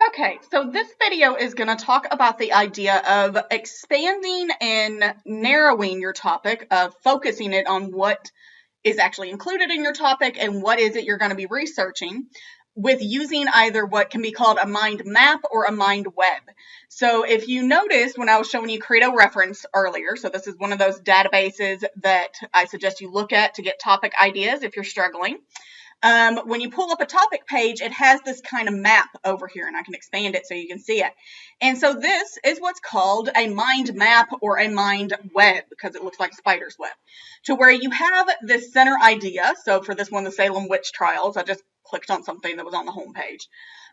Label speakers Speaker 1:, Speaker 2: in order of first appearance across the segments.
Speaker 1: Okay, so this video is going to talk about the idea of expanding and narrowing your topic, of focusing it on what is actually included in your topic and what is it you're going to be researching, with using either what can be called a mind map or a mind web. So if you noticed when I was showing you Credo Reference earlier, so this is one of those databases that I suggest you look at to get topic ideas if you're struggling. When you pull up a topic page, it has this kind of map over here, and I can expand it so you can see it. And so this is what's called a mind map or a mind web, because it looks like a spider's web, to where you have this center idea. So for this one, the Salem witch trials, I just clicked on something that was on the home page.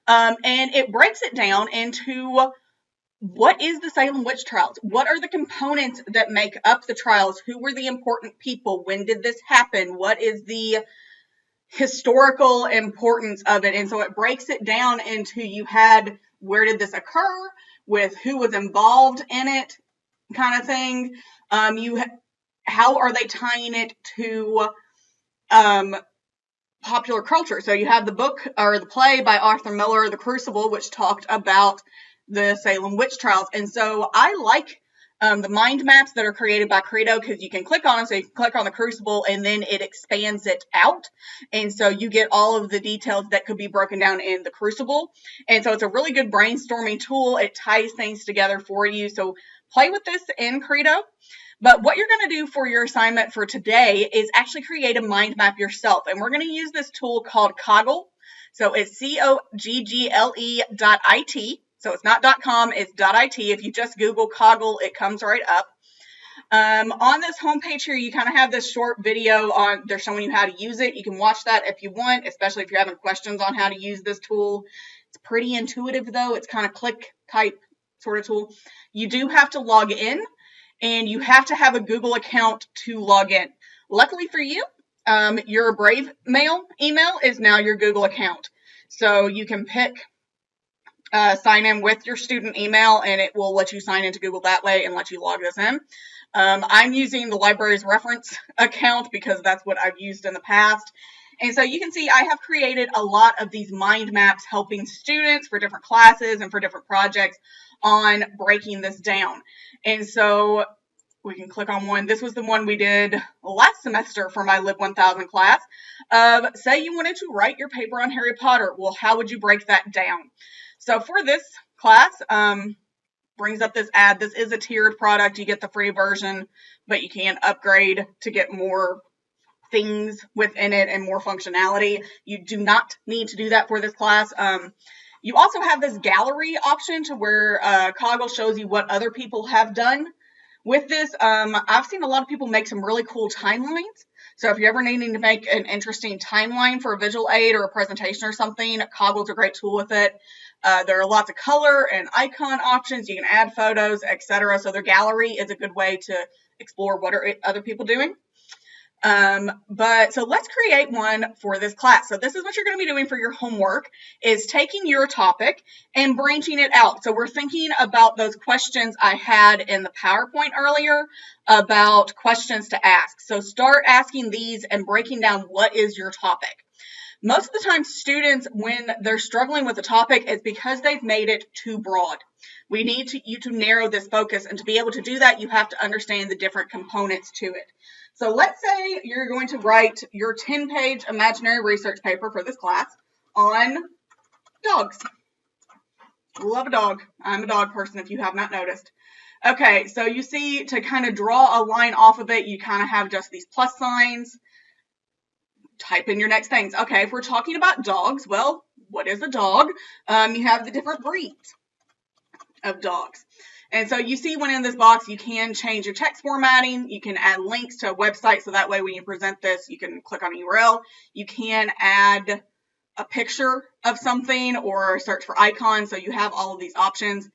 Speaker 1: And it breaks it down into what is the Salem witch trials? What are the components that make up the trials? Who were the important people? When did this happen? What is the historical importance of it? And so it breaks it down into, you had where did this occur, with who was involved in it, kind of thing. How are they tying it to popular culture? So you have the book or the play by Arthur Miller, The Crucible, which talked about the Salem witch trials. And so I like the mind maps that are created by Credo, because you can click on them. So you can click on the Crucible and then it expands it out. And so you get all of the details that could be broken down in the Crucible. And so it's a really good brainstorming tool. It ties things together for you. So play with this in Credo. But what you're going to do for your assignment for today is actually create a mind map yourself. And we're going to use this tool called Coggle. So it's COGGLE.IT. So it's not .com, it's .it. If you just Google Coggle, it comes right up. On this homepage here, you kind of have this short video on, they're showing you how to use it. You can watch that if you want, especially if you're having questions on how to use this tool. It's pretty intuitive though. It's kind of click type sort of tool. You do have to log in, and you have to have a Google account to log in. Luckily for you, your Brave Mail email is now your Google account. So you can pick sign in with your student email, and it will let you sign into Google that way and let you log this in. I'm using the library's reference account because that's what I've used in the past. And so you can see I have created a lot of these mind maps helping students for different classes and for different projects on breaking this down. And so we can click on one. This was the one we did last semester for my Live 1000 class. Say you wanted to write your paper on Harry Potter. Well, how would you break that down? So for this class, brings up this ad. This is a tiered product. You get the free version, but you can upgrade to get more things within it and more functionality. You do not need to do that for this class. You also have this gallery option to where Coggle shows you what other people have done with this. I've seen a lot of people make some really cool timelines. So if you're ever needing to make an interesting timeline for a visual aid or a presentation or something, Coggle's a great tool with it. There are lots of color and icon options. You can add photos, etc. So their gallery is a good way to explore what are other people doing. So let's create one for this class. So this is what you're going to be doing for your homework, is taking your topic and branching it out. So we're thinking about those questions I had in the PowerPoint earlier about questions to ask. So start asking these and breaking down what is your topic. Most of the time, students, when they're struggling with a topic, is because they've made it too broad. We need you to narrow this focus, and to be able to do that, you have to understand the different components to it. So let's say you're going to write your 10-page imaginary research paper for this class on dogs. Love a dog. I'm a dog person, if you have not noticed. Okay, so you see, to kind of draw a line off of it, you kind of have just these plus signs. Type in your next things. Okay, if we're talking about dogs, well, what is a dog? You have the different breeds of dogs. And so you see when in this box, you can change your text formatting. You can add links to a website, so that way when you present this, you can click on a URL. You can add a picture of something or search for icons. So you have all of these options.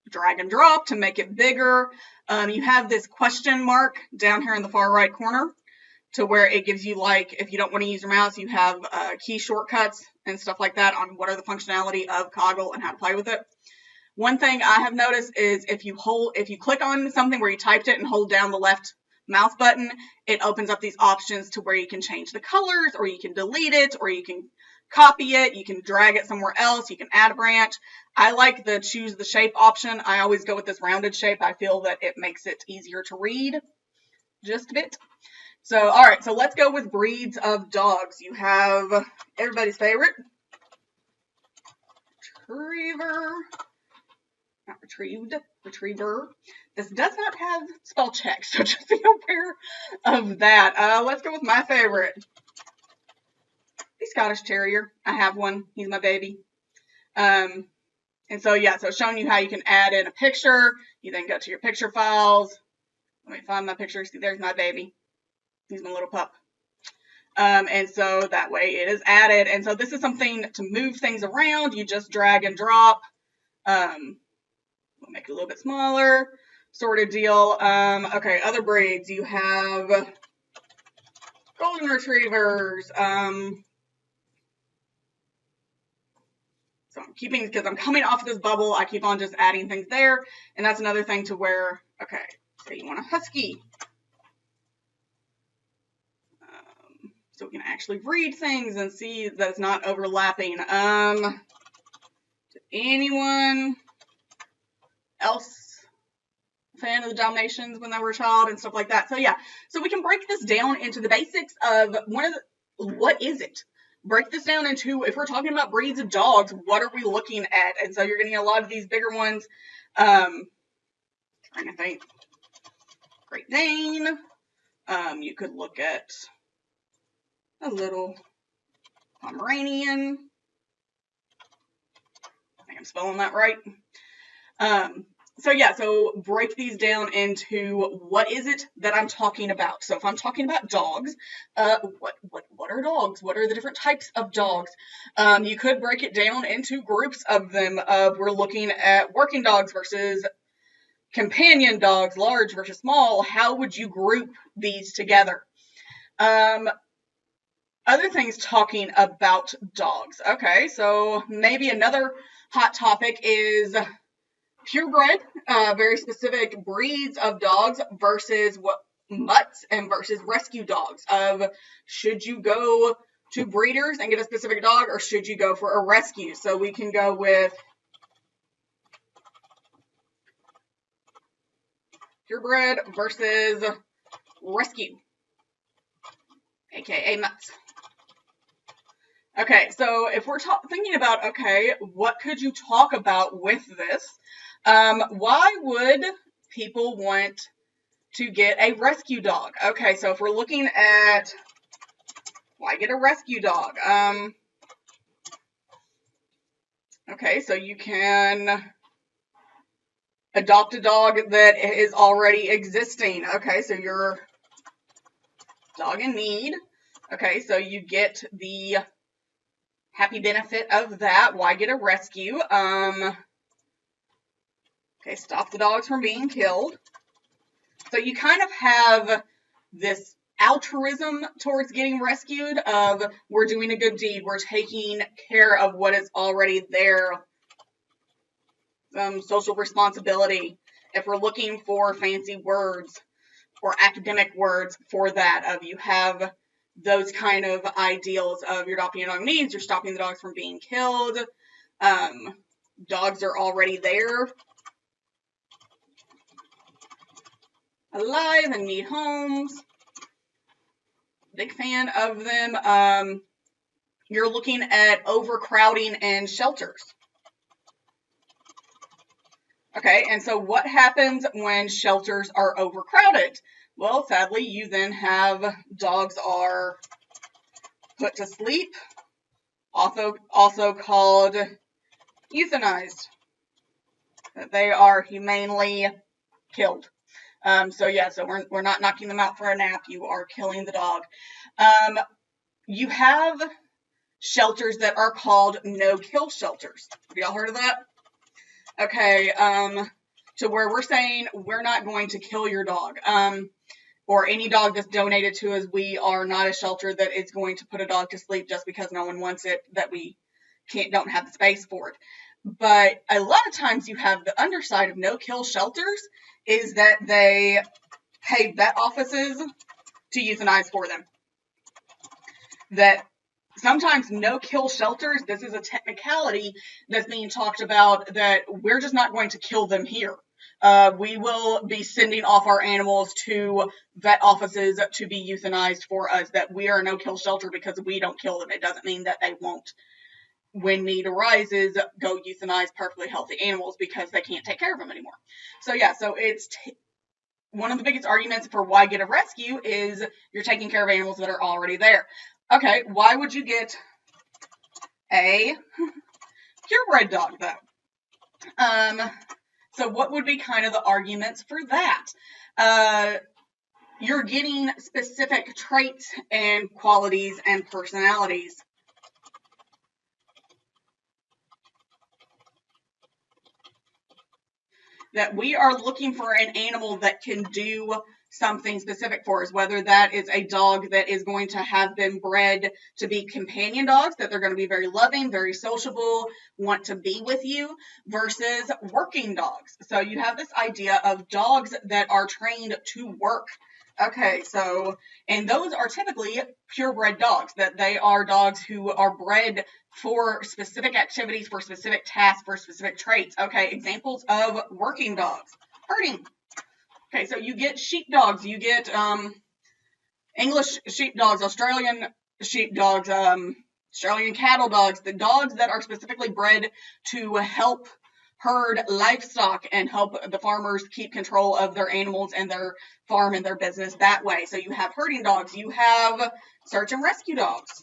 Speaker 1: Drag and drop to make it bigger. You have this question mark down here in the far right corner, to where it gives you, like, if you don't want to use your mouse, you have key shortcuts and stuff like that on what are the functionality of Coggle and how to play with it. One thing I have noticed is if you click on something where you typed it and hold down the left mouse button, it opens up these options to where you can change the colors, or you can delete it, or you can copy it, you can drag it somewhere else, you can add a branch. I like the choose the shape option. I always go with this rounded shape. I feel that it makes it easier to read just a bit. So, all right, so let's go with breeds of dogs. You have everybody's favorite, retriever, not retrieved, retriever. This does not have spell check, so just be aware of that. Let's go with my favorite, the Scottish Terrier. I have one. He's my baby. And so, yeah, so showing you how you can add in a picture. You then go to your picture files. Let me find my picture. See, there's my baby. He's my little pup. And so that way it is added. And so this is something to move things around. You just drag and drop. We'll make it a little bit smaller, sort of deal. Okay, other breeds. You have golden retrievers. So I'm keeping, because I'm coming off of this bubble, I keep on just adding things there. And that's another thing to where, okay, say you want a husky. So we can actually read things and see that it's not overlapping. Anyone else a fan of the Dalmatians when they were a child and stuff like that? So yeah, so we can break this down into the basics of what is it? Break this down into, if we're talking about breeds of dogs, what are we looking at? And so you're getting a lot of these bigger ones. Trying to think. Great Dane. You could look at a little Pomeranian. I think I'm spelling that right. So yeah, so break these down into what is it that I'm talking about. So if I'm talking about dogs, what are dogs? What are the different types of dogs? You could break it down into groups of them. We're looking at working dogs versus companion dogs, large versus small. How would you group these together? Other things talking about dogs. Okay, so maybe another hot topic is purebred, very specific breeds of dogs versus mutts and versus rescue dogs. Should you go to breeders and get a specific dog, or should you go for a rescue? So we can go with purebred versus rescue, aka mutts. Okay, so if we're thinking about, okay, what could you talk about with this? Why would people want to get a rescue dog? Okay, so if we're looking at why get a rescue dog? Okay, so you can adopt a dog that is already existing. Okay, so you're dog in need. Okay, so you get the happy benefit of that. Why get a rescue? Okay, stop the dogs from being killed. So you kind of have this altruism towards getting rescued of we're doing a good deed. We're taking care of what is already there. Social responsibility. If we're looking for fancy words or academic words for that, of you have those kind of ideals of you're adopting a dog needs, you're stopping the dogs from being killed. Dogs are already there, alive and need homes. Big fan of them. You're looking at overcrowding and shelters. Okay, and so what happens when shelters are overcrowded? Well, sadly, you then have dogs are put to sleep, also called euthanized. They are humanely killed. So yeah, so we're not knocking them out for a nap. You are killing the dog. You have shelters that are called no-kill shelters. Have y'all heard of that? Okay, to where we're saying we're not going to kill your dog. Or any dog that's donated to us. We are not a shelter that is going to put a dog to sleep just because no one wants it, that we don't have the space for it. But a lot of times you have the underside of no-kill shelters is that they pay vet offices to euthanize for them. That sometimes no-kill shelters, this is a technicality that's being talked about, that we're just not going to kill them here. We will be sending off our animals to vet offices to be euthanized for us, that we are a no-kill shelter because we don't kill them. It doesn't mean that they won't, when need arises, go euthanize perfectly healthy animals because they can't take care of them anymore. So yeah, so it's one of the biggest arguments for why get a rescue is you're taking care of animals that are already there. Okay, why would you get a purebred dog though? So what would be kind of the arguments for that? You're getting specific traits and qualities and personalities. That we are looking for an animal that can do something specific for us, whether that is a dog that is going to have been bred to be companion dogs, that they're going to be very loving, very sociable, want to be with you, versus working dogs. So you have this idea of dogs that are trained to work. Okay, so, and those are typically purebred dogs, that they are dogs who are bred for specific activities, for specific tasks, for specific traits. Okay, examples of working dogs. Herding. Okay, so you get sheepdogs, you get English sheepdogs, Australian sheepdogs, Australian cattle dogs, the dogs that are specifically bred to help herd livestock and help the farmers keep control of their animals and their farm and their business that way. So you have herding dogs, you have search and rescue dogs.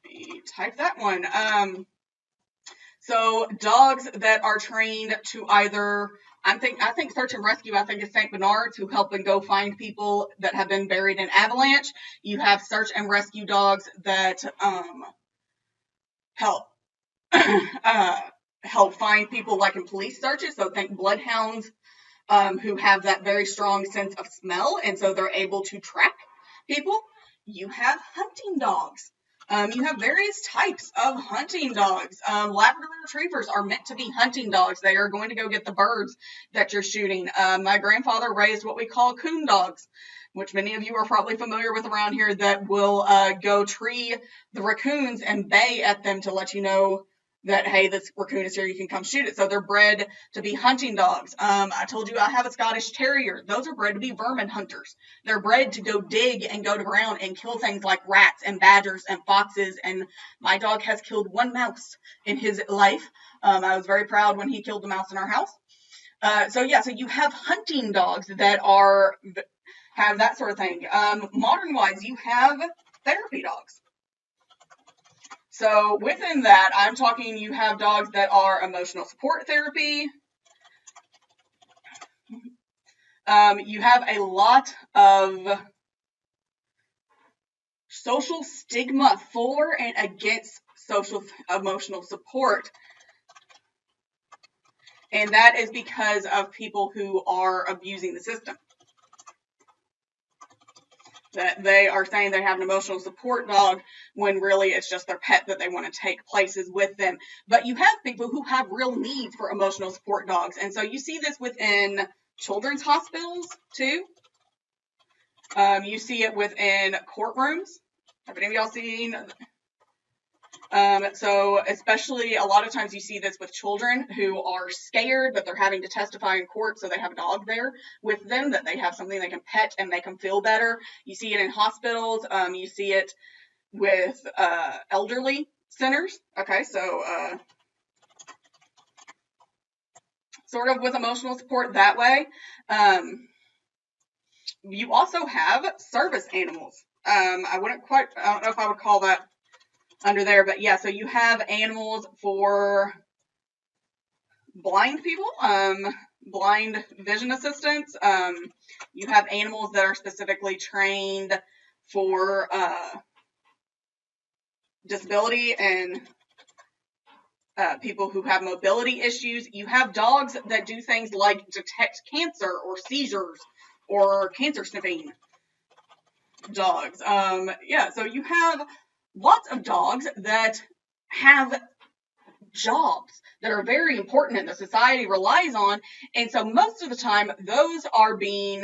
Speaker 1: Let me type that one. So dogs that are trained to either, I think search and rescue, I think is St. Bernards, who help and go find people that have been buried in avalanche. You have search and rescue dogs that help help find people, like in police searches. So think bloodhounds, who have that very strong sense of smell, and so they're able to track people. You have hunting dogs. You have various types of hunting dogs. Labrador retrievers are meant to be hunting dogs. They are going to go get the birds that you're shooting. My grandfather raised what we call coon dogs, which many of you are probably familiar with around here, that will go tree the raccoons and bay at them to let you know that, hey, this raccoon is here, you can come shoot it. So they're bred to be hunting dogs. I told you I have a Scottish Terrier. Those are bred to be vermin hunters. They're bred to go dig and go to ground and kill things like rats and badgers and foxes. And my dog has killed one mouse in his life. I was very proud when he killed the mouse in our house. So you have hunting dogs that have that sort of thing. Modern-wise, you have therapy dogs. So within that, I'm talking, you have dogs that are emotional support therapy. You have a lot of social stigma for and against social emotional support. And that is because of people who are abusing the system. That they are saying they have an emotional support dog when really it's just their pet that they want to take places with them. But you have people who have real needs for emotional support dogs. And so you see this within children's hospitals too. You see it within courtrooms. Have any of y'all seen? So especially a lot of times you see this with children who are scared, but they're having to testify in court, so they have a dog there with them that they have something they can pet and make them feel better. You see it in hospitals. You see it with elderly centers. Okay, so sort of with emotional support that way. You also have service animals. I don't know if I would call that under there, but yeah, so you have animals for blind people, blind vision assistants. You have animals that are specifically trained for disability and people who have mobility issues. You have dogs that do things like detect cancer or seizures or cancer sniffing dogs. So you have lots of dogs that have jobs that are very important and the society relies on. And so most of the time, those are being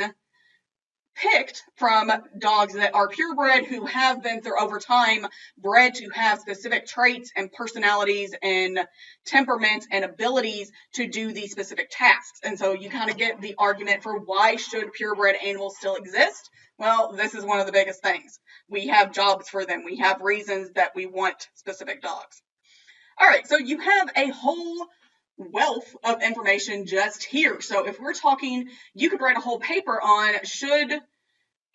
Speaker 1: picked from dogs that are purebred who have been through over time bred to have specific traits and personalities and temperaments and abilities to do these specific tasks. And so you kind of get the argument for why should purebred animals still exist? Well, this is one of the biggest things. We have jobs for them. We have reasons that we want specific dogs. All right, so you have a whole wealth of information just here. So if we're talking, you could write a whole paper on should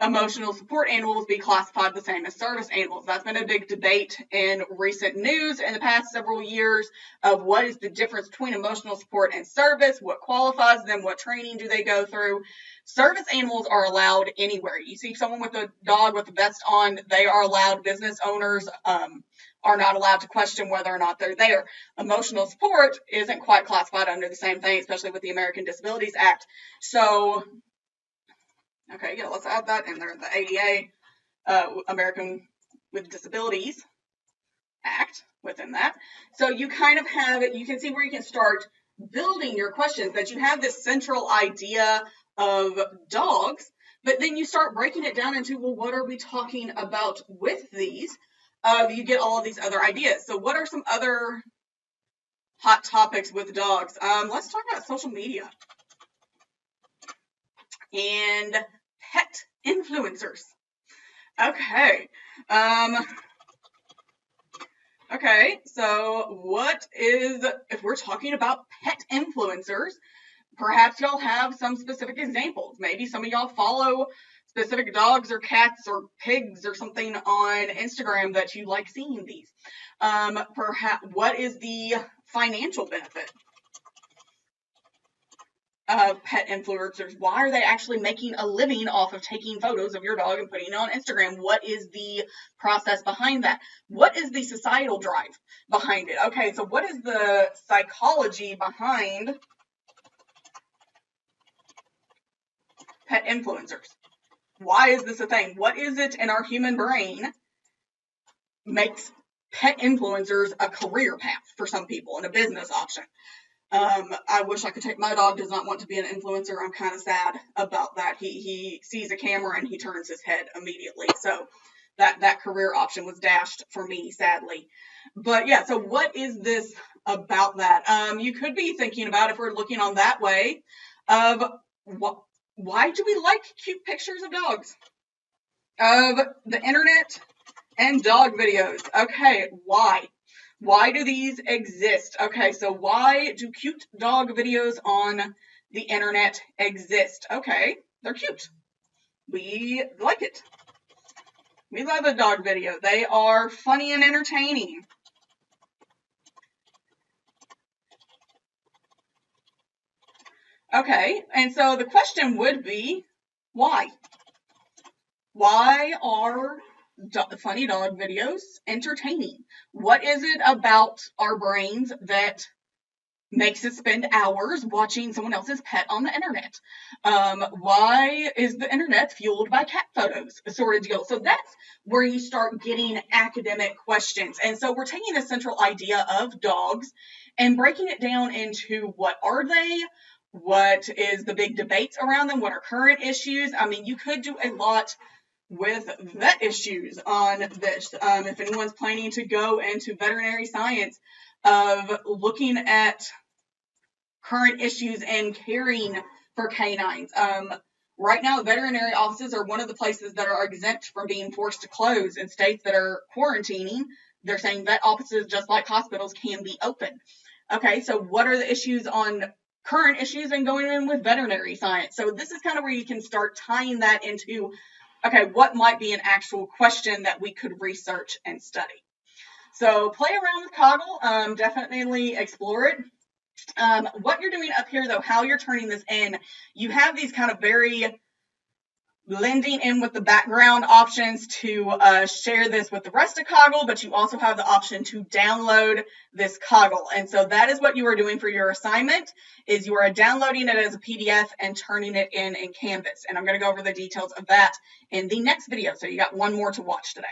Speaker 1: emotional support animals be classified the same as service animals. That's been a big debate in recent news in the past several years of what is the difference between emotional support and service, what qualifies them, what training do they go through. Service animals are allowed anywhere. You see someone with a dog with a vest on, they are allowed. Business owners are not allowed to question whether or not they're there. Emotional support isn't quite classified under the same thing, especially with the American Disabilities Act. So, okay, yeah, let's add that in there. The ADA, American with Disabilities Act, within that. So you kind of have it, you can see where you can start building your questions, that you have this central idea of dogs, but then you start breaking it down into, well, what are we talking about with these? You get all of these other ideas. So what are some other hot topics with dogs? Let's talk about social media and pet influencers. Okay. Okay, so if we're talking about pet influencers, perhaps y'all have some specific examples. Maybe some of y'all follow specific dogs or cats or pigs or something on Instagram that you like seeing these. Perhaps, what is the financial benefit of pet influencers? Why are they actually making a living off of taking photos of your dog and putting it on Instagram? What is the process behind that? What is the societal drive behind it? Okay, so what is the psychology behind pet influencers? Why is this a thing? What is it in our human brain makes pet influencers a career path for some people and a business option? I wish I could take, my dog does not want to be an influencer. I'm kind of sad about that. He sees a camera and he turns his head immediately. So that career option was dashed for me, sadly. But yeah, so what is this about that? You could be thinking about, if we're looking on that way, of why do we like cute pictures of dogs? Of the internet and dog videos. Okay, why? Why do these exist? Okay, so why do cute dog videos on the internet exist? Okay, they're cute. We like it. We love a dog video. They are funny and entertaining. Okay, and so the question would be, why? Why are funny dog videos entertaining? What is it about our brains that makes us spend hours watching someone else's pet on the internet? Why is the internet fueled by cat photos, sort of deal? So that's where you start getting academic questions. And so we're taking the central idea of dogs and breaking it down into, what are they? What is the big debates around them? What are current issues? I mean, you could do a lot with vet issues on this. If anyone's planning to go into veterinary science, of looking at current issues and caring for canines. Right now, veterinary offices are one of the places that are exempt from being forced to close. In states that are quarantining, they're saying vet offices, just like hospitals, can be open. Okay, so what are the issues on current issues and going in with veterinary science? So this is kind of where you can start tying that into, okay, what might be an actual question that we could research and study? So play around with Coggle, definitely explore it. What you're doing up here, though, how you're turning this in, you have these kind of very blending in with the background options to share this with the rest of Coggle, but you also have the option to download this Coggle. And so that is what you are doing for your assignment, is you are downloading it as a PDF and turning it in Canvas. And I'm going to go over the details of that in the next video. So you got one more to watch today.